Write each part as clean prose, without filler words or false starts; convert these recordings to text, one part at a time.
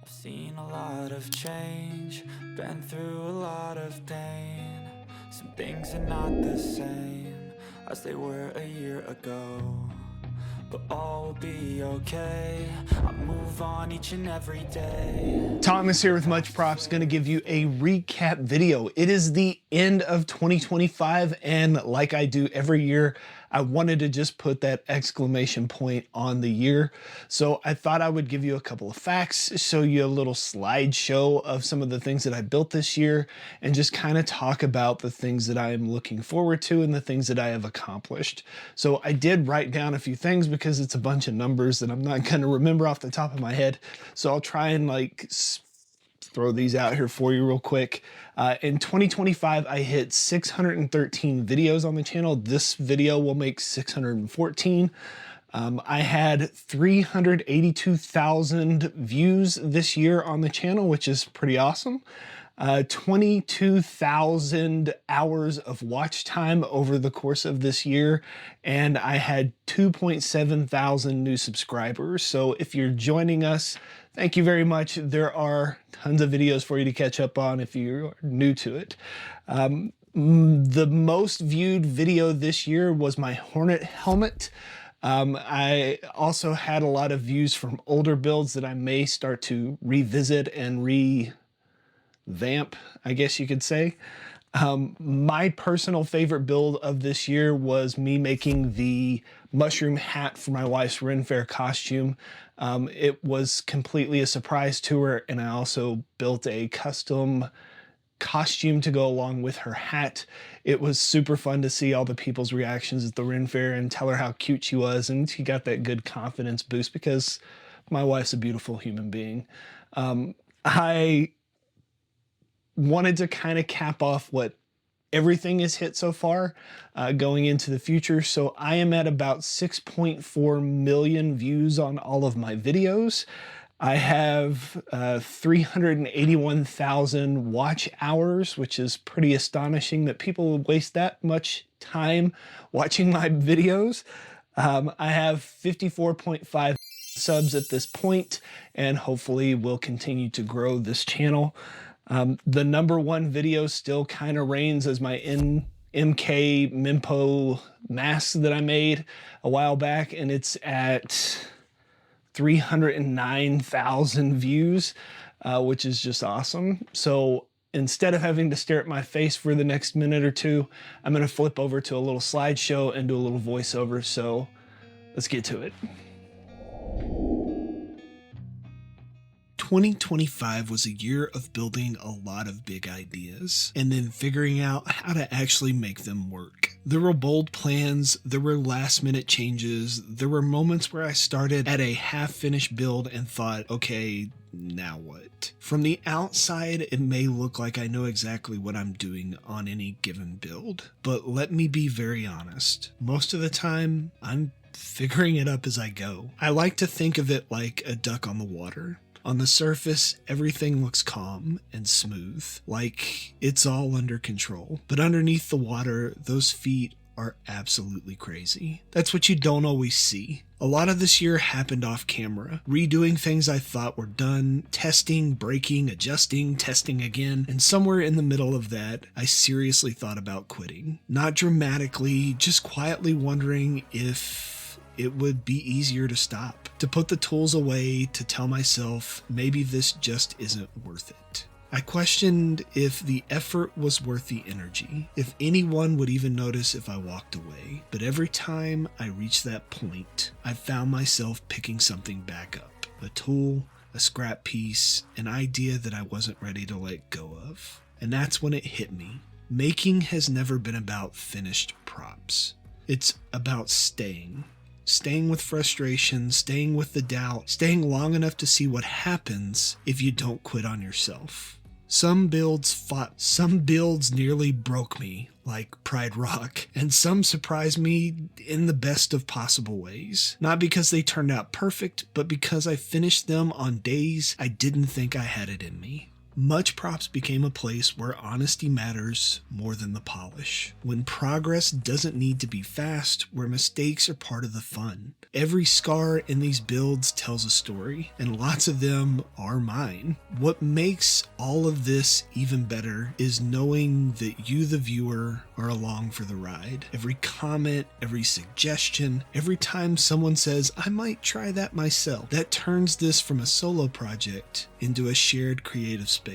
Seen a lot of change, been through a lot of pain. Some things are not the same as they were a year ago, but all will be okay. I move on each and every day. Thomas here with Much Props, going to give you a recap video. It is the end of 2025, and like I do every year, I wanted to just put that exclamation point on the year. So I thought I would give you a couple of facts, show you a little slideshow of some of the things that I built this year, and just kind of talk about the things that I am looking forward to and the things that I have accomplished. So I did write down a few things because it's a bunch of numbers that I'm not going to remember off the top of my head. So I'll try and throw these out here for you real quick. In 2025, I hit 613 videos on the channel. This video will make 614. I had 382,000 views this year on the channel, which is pretty awesome. 22,000 hours of watch time over the course of this year, and I had 2.7 thousand new subscribers. So if you're joining us, thank you very much. There are tons of videos for you to catch up on if you're new to it. The most viewed video this year was my Hornet helmet. I also had a lot of views from older builds that I may start to revisit and revamp, I guess you could say. My personal favorite build of this year was me making the mushroom hat for my wife's Ren Fair costume. It was completely a surprise to her, and I also built a custom costume to go along with her hat. It was super fun to see all the people's reactions at the Ren Fair and tell her how cute she was, and she got that good confidence boost because my wife's a beautiful human being. I wanted to kind of cap off what everything has hit so far going into the future. So I am at about 6.4 million views on all of my videos. I have 381,000 watch hours, which is pretty astonishing that people would waste that much time watching my videos. I have 54.5 subs at this point, and hopefully will continue to grow this channel. The #1 video still kind of reigns as my MK Mimpo mask that I made a while back, and it's at 309,000 views, which is just awesome. So instead of having to stare at my face for the next minute or two, I'm going to flip over to a little slideshow and do a little voiceover. So let's get to it. 2025 was a year of building a lot of big ideas and then figuring out how to actually make them work. There were bold plans, there were last minute changes, there were moments where I started at a half-finished build and thought, okay, now what? From the outside, it may look like I know exactly what I'm doing on any given build, but let me be very honest. Most of the time, I'm figuring it up as I go. I like to think of it like a duck on the water. On the surface, everything looks calm and smooth, like it's all under control. But underneath the water, those feet are absolutely crazy. That's what you don't always see. A lot of this year happened off camera, redoing things I thought were done, testing, breaking, adjusting, testing again, and somewhere in the middle of that, I seriously thought about quitting. Not dramatically, just quietly wondering if it would be easier to stop, to put the tools away, to tell myself maybe this just isn't worth it. I questioned if the effort was worth the energy, if anyone would even notice if I walked away. But every time I reached that point, I found myself picking something back up. A tool, a scrap piece, an idea that I wasn't ready to let go of. And that's when it hit me. Making has never been about finished props. It's about staying. Staying with frustration, staying with the doubt, staying long enough to see what happens if you don't quit on yourself. Some builds nearly broke me, like Pride Rock, and some surprised me in the best of possible ways. Not because they turned out perfect, but because I finished them on days I didn't think I had it in me. Much Props became a place where honesty matters more than the polish. When progress doesn't need to be fast, where mistakes are part of the fun. Every scar in these builds tells a story, and lots of them are mine. What makes all of this even better is knowing that you, the viewer, are along for the ride. Every comment, every suggestion, every time someone says, I might try that myself, that turns this from a solo project into a shared creative space.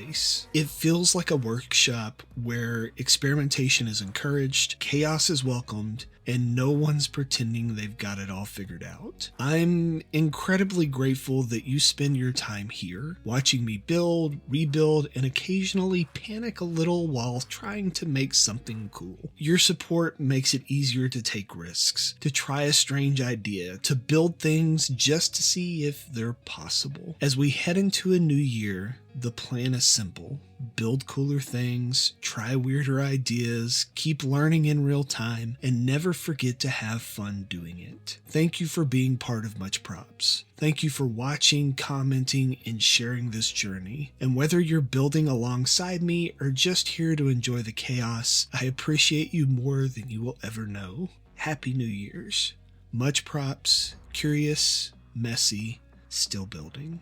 It feels like a workshop where experimentation is encouraged, chaos is welcomed, and no one's pretending they've got it all figured out. I'm incredibly grateful that you spend your time here, watching me build, rebuild, and occasionally panic a little while trying to make something cool. Your support makes it easier to take risks, to try a strange idea, to build things just to see if they're possible. As we head into a new year, the plan is simple. Build cooler things, try weirder ideas, keep learning in real time, and never forget to have fun doing it. Thank you for being part of Much Props. Thank you for watching, commenting, and sharing this journey. And whether you're building alongside me or just here to enjoy the chaos, I appreciate you more than you will ever know. Happy New Year's. Much Props, curious, messy, still building.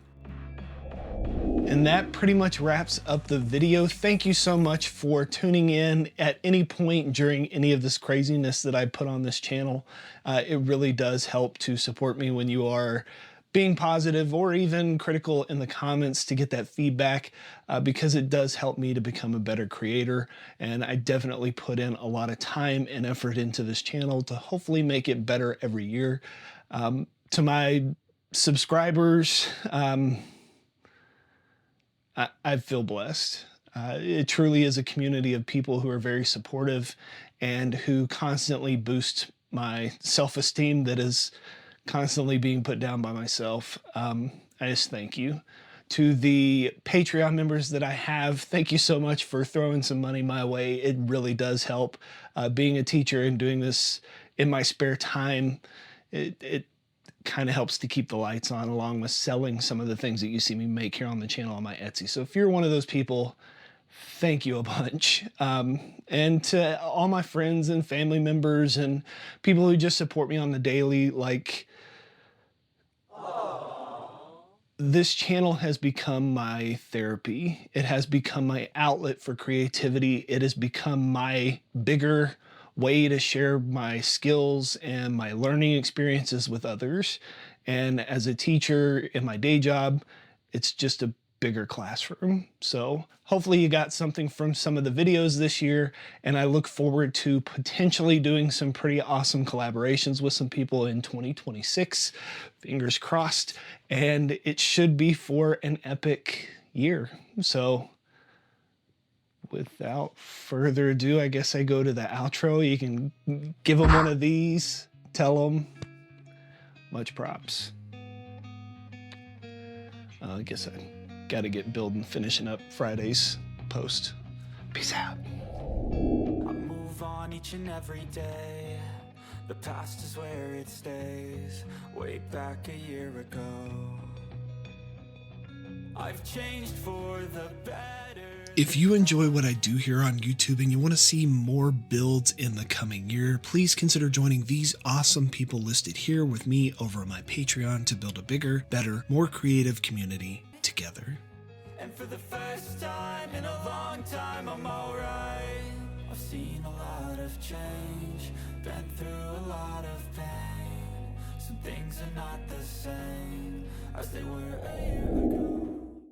And that pretty much wraps up the video. Thank you so much for tuning in at any point during any of this craziness that I put on this channel. It really does help to support me when you are being positive or even critical in the comments to get that feedback, because it does help me to become a better creator. And I definitely put in a lot of time and effort into this channel to hopefully make it better every year. To my subscribers, I feel blessed. It truly is a community of people who are very supportive and who constantly boost my self-esteem that is constantly being put down by myself. I just thank you. To the Patreon members that I have, thank you so much for throwing some money my way. It really does help. Being a teacher and doing this in my spare time, it kind of helps to keep the lights on, along with selling some of the things that you see me make here on the channel on my Etsy. So if you're one of those people, thank you a bunch. And to all my friends and family members and people who just support me on the daily, like, this channel has become my therapy. It has become my outlet for creativity. It has become my bigger way to share my skills and my learning experiences with others. And as a teacher in my day job, it's just a bigger classroom. So hopefully you got something from some of the videos this year, and I look forward to potentially doing some pretty awesome collaborations with some people in 2026. Fingers crossed. And it should be for an epic year. So without further ado, I guess I go to the outro. You can give them one of these, tell them Much Props. I guess I gotta get building, finishing up Friday's post. Peace out. I move on each and every day. The past is where it stays. Way back a year ago, I've changed for the better. If you enjoy what I do here on YouTube and you want to see more builds in the coming year, please consider joining these awesome people listed here with me over on my Patreon to build a bigger, better, more creative community together. And for the first time in a long time, I'm alright. I've seen a lot of change, been through a lot of pain. Some things are not the same as they were a year ago.